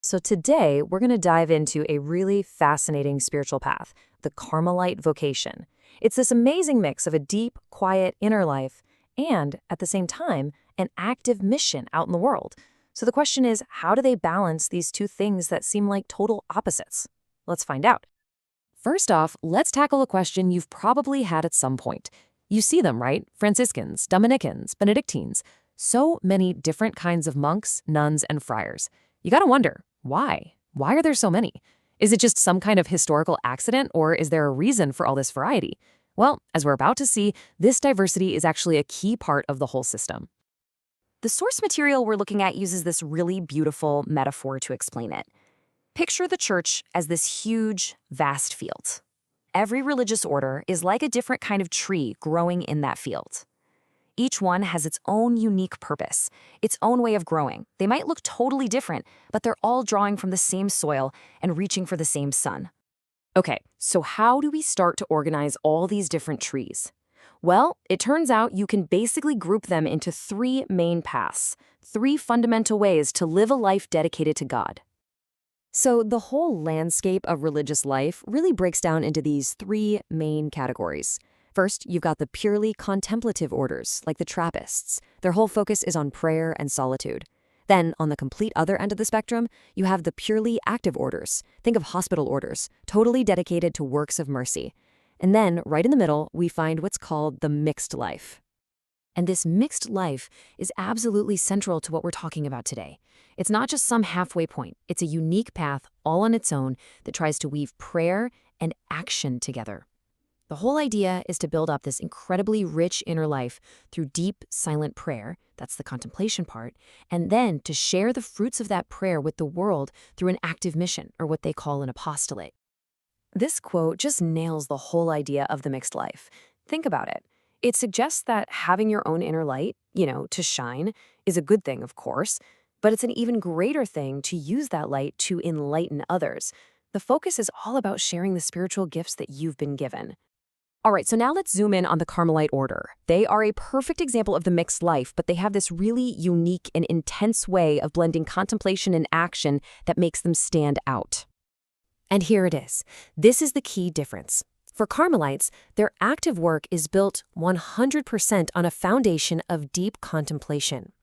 So today, we're going to dive into a really fascinating spiritual path, the Carmelite vocation. It's this amazing mix of a deep, quiet inner life and, at the same time, an active mission out in the world. So the question is, how do they balance these two things that seem like total opposites? Let's find out. First off, let's tackle a question you've probably had at some point. You see them, right? Franciscans, Dominicans, Benedictines. So many different kinds of monks, nuns, and friars. You gotta wonder, why? Why are there so many? Is it just some kind of historical accident, or is there a reason for all this variety? Well, as we're about to see, this diversity is actually a key part of the whole system. The source material we're looking at uses this really beautiful metaphor to explain it. Picture the church as this huge, vast field. Every religious order is like a different kind of tree growing in that field. Each one has its own unique purpose, its own way of growing. They might look totally different, but they're all drawing from the same soil and reaching for the same sun. Okay, so how do we start to organize all these different trees? Well, it turns out you can basically group them into three main paths, three fundamental ways to live a life dedicated to God. So the whole landscape of religious life really breaks down into these three main categories. First, you've got the purely contemplative orders, like the Trappists. Their whole focus is on prayer and solitude. Then, on the complete other end of the spectrum, you have the purely active orders. Think of hospital orders, totally dedicated to works of mercy. And then, right in the middle, we find what's called the mixed life. And this mixed life is absolutely central to what we're talking about today. It's not just some halfway point. It's a unique path all on its own that tries to weave prayer and action together. The whole idea is to build up this incredibly rich inner life through deep, silent prayer, that's the contemplation part, and then to share the fruits of that prayer with the world through an active mission, or what they call an apostolate. This quote just nails the whole idea of the mixed life. Think about it. It suggests that having your own inner light, to shine, is a good thing, of course, but it's an even greater thing to use that light to enlighten others. The focus is all about sharing the spiritual gifts that you've been given. All right, so now let's zoom in on the Carmelite order. They are a perfect example of the mixed life, but they have this really unique and intense way of blending contemplation and action that makes them stand out. And here it is. This is the key difference. For Carmelites, their active work is built 100% on a foundation of deep contemplation.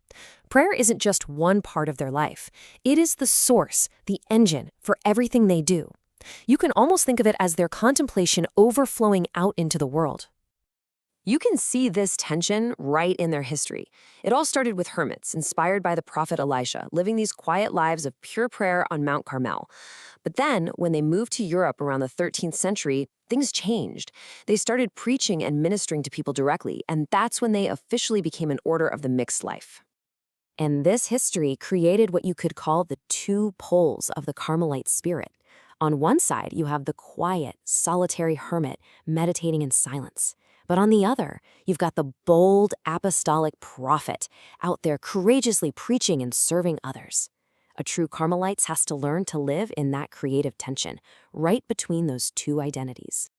Prayer isn't just one part of their life. It is the source, the engine for everything they do. You can almost think of it as their contemplation overflowing out into the world. You can see this tension right in their history. It all started with hermits, inspired by the prophet Elisha, living these quiet lives of pure prayer on Mount Carmel. But then, when they moved to Europe around the 13th century, things changed. They started preaching and ministering to people directly, and that's when they officially became an order of the mixed life. And this history created what you could call the two poles of the Carmelite spirit. On one side, you have the quiet, solitary hermit meditating in silence. But on the other, you've got the bold apostolic prophet out there courageously preaching and serving others. A true Carmelite has to learn to live in that creative tension, right between those two identities.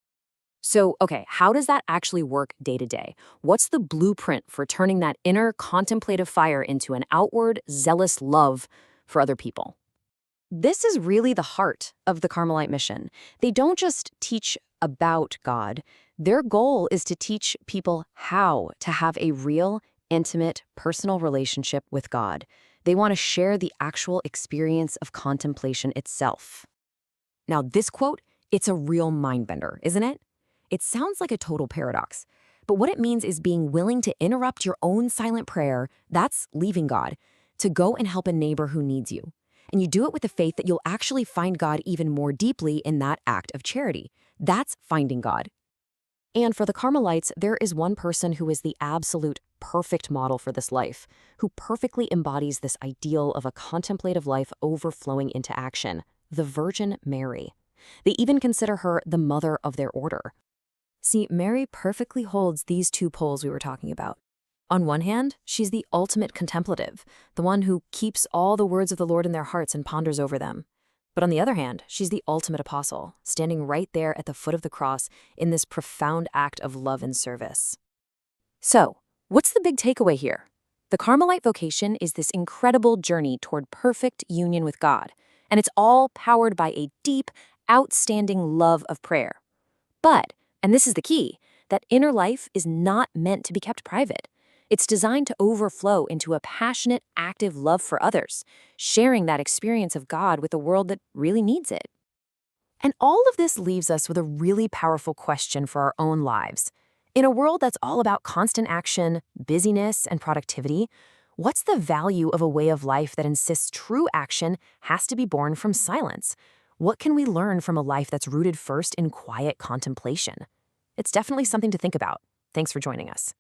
So, okay, how does that actually work day to day? What's the blueprint for turning that inner contemplative fire into an outward, zealous love for other people? This is really the heart of the Carmelite mission. They don't just teach about God. Their goal is to teach people how to have a real, intimate, personal relationship with God. They want to share the actual experience of contemplation itself. Now, this quote, it's a real mind-bender, isn't it? It sounds like a total paradox, but what it means is being willing to interrupt your own silent prayer, that's leaving God, to go and help a neighbor who needs you. And you do it with the faith that you'll actually find God even more deeply in that act of charity. That's finding God. And for the Carmelites, there is one person who is the absolute perfect model for this life, who perfectly embodies this ideal of a contemplative life overflowing into action, the Virgin Mary. They even consider her the mother of their order. See, Mary perfectly holds these two poles we were talking about. On one hand, she's the ultimate contemplative, the one who keeps all the words of the Lord in their hearts and ponders over them. But on the other hand, she's the ultimate apostle, standing right there at the foot of the cross in this profound act of love and service. So, what's the big takeaway here? The Carmelite vocation is this incredible journey toward perfect union with God, And it's all powered by a deep, outstanding love of prayer. But, and this is the key, that inner life is not meant to be kept private. It's designed to overflow into a passionate, active love for others, sharing that experience of God with a world that really needs it. And all of this leaves us with a really powerful question for our own lives. In a world that's all about constant action, busyness, and productivity, what's the value of a way of life that insists true action has to be born from silence? What can we learn from a life that's rooted first in quiet contemplation? It's definitely something to think about. Thanks for joining us.